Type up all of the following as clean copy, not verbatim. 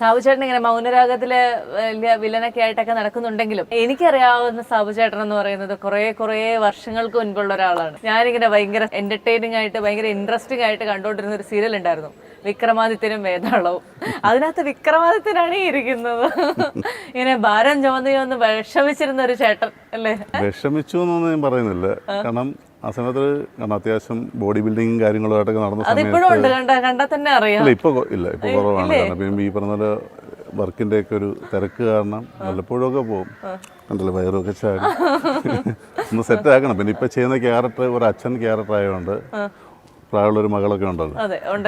സാബുചേട്ടൻ ഇങ്ങനെ മൗനരാഗത്തിലെ വലിയ വില്ലനൊക്കെ ആയിട്ടൊക്കെ നടക്കുന്നുണ്ടെങ്കിലും എനിക്കറിയാവുന്ന സാബുചേട്ടൻ എന്ന് പറയുന്നത് കുറേ വർഷങ്ങൾക്ക് മുൻപുള്ള ഒരാളാണ്. ഞാനിങ്ങനെ ഭയങ്കര എന്റർടൈനിങ് ആയിട്ട് ഭയങ്കര ഇൻട്രസ്റ്റിംഗ് ആയിട്ട് കണ്ടുകൊണ്ടിരുന്ന ഒരു സീരിയൽ ഉണ്ടായിരുന്നു, വിക്രമാദിത്യനും വേതാളവും. അതിനകത്ത് വിക്രമാദിത്യനാണ് ഈ ഇരിക്കുന്നത്. ഇങ്ങനെ ഭാരം ചുമന്ന് വിഷമിച്ചിരുന്ന ഒരു ചേട്ടൻ അല്ലേ? വിഷമിച്ചു എന്നൊന്നും ഞാൻ പറയുന്നില്ല. കാരണം ആ സമയത്ത് അത്യാവശ്യം ബോഡി ബിൽഡിങ്ങും കാര്യങ്ങളുമായിട്ടൊക്കെ നടന്ന സമയത്ത് ഇപ്പൊ കുറവാണ്. കാരണം ഈ പറഞ്ഞ വർക്കിന്റെ ഒക്കെ ഒരു തിരക്ക് കാരണം വല്ലപ്പോഴൊക്കെ പോകും. കണ്ടല്ലോ വയറൊക്കെ ചാടി ഒന്ന് സെറ്റ് ആക്കണം. പിന്നെ ഇപ്പൊ ചെയ്യുന്ന ക്യാരക്ടർ ഒരു അച്ഛൻ ക്യാരക്ടർ ആയതുകൊണ്ട് പ്രായമുള്ള ഒരു മകളൊക്കെ ഉണ്ടല്ലോ,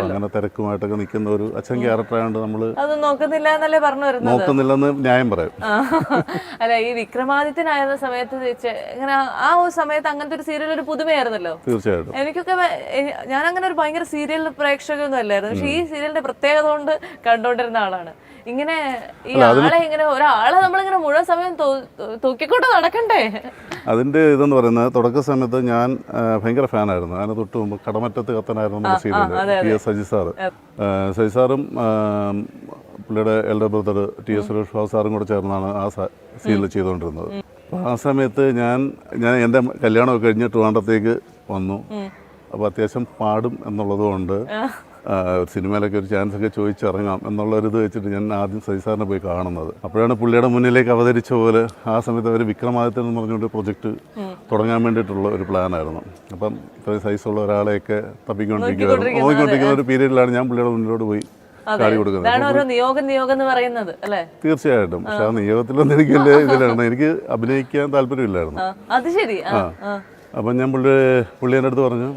അങ്ങനെ തിരക്കുമായിട്ടൊക്കെ നിൽക്കുന്ന ഒരു അച്ഛൻ ക്യാരക്ടർ ആയതുകൊണ്ട് നമ്മള് നോക്കുന്നില്ലെന്ന് ന്യായം പറയും. അല്ല, ഈ വിക്രമാദിത്യനായിരുന്ന സമയത്ത് ഇങ്ങനെ ആ ഒരു സമയത്ത് അങ്ങനത്തെ ഒരു സീരിയൽ ഒരു പുതുമയായിരുന്നല്ലോ. തീർച്ചയായിട്ടും എനിക്കൊക്കെ ഞാൻ അങ്ങനെ ഒരു ഭയങ്കര സീരിയൽ പ്രേക്ഷകയൊന്നും അല്ലായിരുന്നു. പക്ഷെ ഈ സീരിയലിന്റെ പ്രത്യേകത കൊണ്ട് കണ്ടോണ്ടിരുന്ന ആളാണ്. ഇങ്ങനെ ഈ ആളെ ഇങ്ങനെ ഒരാളെ നമ്മളിങ്ങനെ മുഴുവൻ സമയം തൂക്കിക്കൊണ്ട് നടക്കണ്ടേ? അതിന്റെ ഇതെന്ന് പറയുന്നത് തുടക്ക സമയത്ത് ഞാൻ ഭയങ്കര ഫാനായിരുന്നു. അതിന് തൊട്ട് മുമ്പ് കടമറ്റത്ത് കത്തനായിരുന്നു നമ്മുടെ serial. T S Saji sir, Saji സാറും പുള്ളിയുടെ elder brother T S Suresh Babu സാറും കൂടെ ചേർന്നാണ് ആ സീരിയൽ ചെയ്തുകൊണ്ടിരുന്നത്. അപ്പോൾ ആ സമയത്ത് ഞാൻ എൻ്റെ കല്യാണമൊക്കെ കഴിഞ്ഞ് ട്രിവാൻഡ്രത്തേക്ക് വന്നു. അപ്പോൾ അത്യാവശ്യം പാടും എന്നുള്ളത് കൊണ്ട് സിനിമയിലൊക്കെ ഒരു ചാൻസ് ഒക്കെ ചോദിച്ചിറങ്ങാം എന്നുള്ളൊരിത് വെച്ചിട്ട് ഞാൻ ആദ്യം സജി സാറിനെ പോയി കാണുന്നത്. അപ്പോഴാണ് പുള്ളിയുടെ മുന്നിലേക്ക് അവതരിച്ച പോലെ ആ സമയത്ത് അവർ വിക്രമാദിത്യൻ എന്ന് പറഞ്ഞുകൊണ്ട് പ്രൊജക്റ്റ് തുടങ്ങാൻ വേണ്ടിയിട്ടുള്ള ഒരു പ്ലാനായിരുന്നു. അപ്പം ഇത്രയും സൈസുള്ള ഒരാളെയൊക്കെ നോക്കിക്കൊണ്ടിരിക്കുന്ന ഒരു പീരീഡിലാണ് ഞാൻ പുള്ളിയുടെ മുന്നിലോട്ട് പോയി കാടി കൊടുക്കുന്നത്. തീർച്ചയായിട്ടും. പക്ഷെ ആ നിയോഗത്തിലൊന്നും എനിക്കല്ലേ ഇതിലാണ്, എനിക്ക് അഭിനയിക്കാൻ താല്പര്യമില്ലായിരുന്നു. അപ്പം ഞാൻ പുള്ളി എൻ്റെ അടുത്ത് പറഞ്ഞു,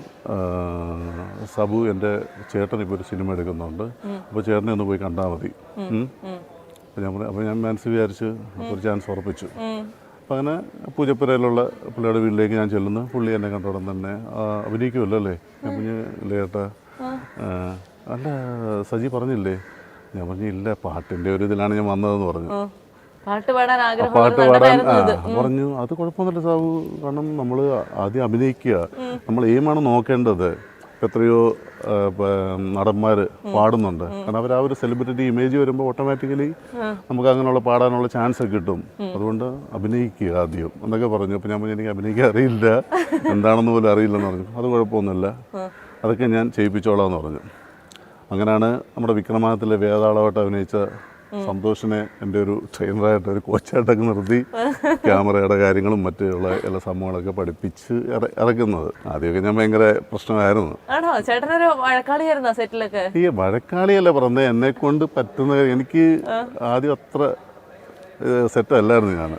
സബു എൻ്റെ ചേട്ടൻ ഇപ്പോൾ ഒരു സിനിമ എടുക്കുന്നുണ്ട്, അപ്പോൾ ചേട്ടനെ ഒന്ന് പോയി കണ്ടാൽ മതി. അപ്പോൾ ഞാൻ മനസ്സിൽ വിചാരിച്ച് ഒരു ചാൻസ് ഉറപ്പിച്ചു. അപ്പം അങ്ങനെ പൂജപ്പുരയിലുള്ള പുള്ളിയുടെ വീട്ടിലേക്ക് ഞാൻ ചെല്ലുന്നു. പുള്ളി എന്നെ കണ്ടോടം തന്നെ അഭിനയിക്കുമല്ലോ അല്ലേ? ഞാൻ പറഞ്ഞു ഇല്ല ചേട്ടാ, അല്ല സജി പറഞ്ഞില്ലേ? ഞാൻ പറഞ്ഞു ഇല്ല, പാട്ടിൻ്റെ ഒരു ഇതിലാണ് ഞാൻ വന്നതെന്ന് പറഞ്ഞു. പാട്ട് പാടാൻ പറഞ്ഞു. അത് കുഴപ്പമൊന്നുമില്ല സാബു, കാരണം നമ്മൾ ആദ്യം അഭിനയിക്കുക, നമ്മൾ എയിമാണ് നോക്കേണ്ടത്. എത്രയോ നടന്മാർ പാടുന്നുണ്ട്, കാരണം അവർ ആ ഒരു സെലിബ്രിറ്റി ഇമേജ് വരുമ്പോൾ ഓട്ടോമാറ്റിക്കലി നമുക്ക് അങ്ങനെയുള്ള പാടാനുള്ള ചാൻസ് ഒക്കെ കിട്ടും. അതുകൊണ്ട് അഭിനയിക്കുക ആദ്യം എന്നൊക്കെ പറഞ്ഞു. അപ്പോൾ ഞാൻ പറഞ്ഞു എനിക്ക് അഭിനയിക്കാൻ അറിയില്ല, എന്താണെന്ന് പോലും അറിയില്ലെന്ന് പറഞ്ഞു. അത് കുഴപ്പമൊന്നുമില്ല, അതൊക്കെ ഞാൻ ചെയ്യിപ്പിച്ചോളാം എന്ന് പറഞ്ഞു. അങ്ങനെയാണ് നമ്മുടെ വിക്രമാദിത്യത്തിലെ വേതാളമായിട്ട് അഭിനയിച്ച സന്തോഷിനെ എൻ്റെ ഒരു ട്രെയിനറായിട്ട് ഒരു കോച്ചായിട്ടൊക്കെ നിർത്തി ക്യാമറയുടെ കാര്യങ്ങളും മറ്റുള്ള എല്ലാ സംഭവങ്ങളൊക്കെ പഠിപ്പിച്ച് ഇറക്കുന്നത്. ആദ്യമൊക്കെ ഞാൻ ഭയങ്കര പ്രശ്നമായിരുന്നു. ഈ വഴക്കാളിയല്ല പറഞ്ഞത്, എന്നെ കൊണ്ട് പറ്റുന്ന, എനിക്ക് ആദ്യം അത്ര സെറ്റ് അല്ലായിരുന്നു ഞാൻ.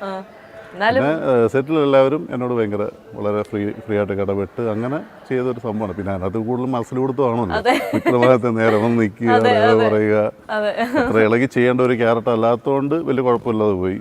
പിന്നെ സെറ്റിലെല്ലാവരും എന്നോട് ഭയങ്കര വളരെ ഫ്രീ ആയിട്ട് ഇടപെട്ട് അങ്ങനെ ചെയ്തൊരു സംഭവമാണ്. പിന്നെ അതിനകത്ത് കൂടുതൽ മസിൽ കൊടുത്തതാണല്ലോ വിക്രമാദിത്യത്തെ നേരെ വന്ന് നിൽക്കുക, പറയുക. അത്ര ഇളകി ചെയ്യേണ്ട ഒരു ക്യാരക്ടർ അല്ലാത്തതുകൊണ്ട് വലിയ കുഴപ്പമില്ലാതെ പോയി.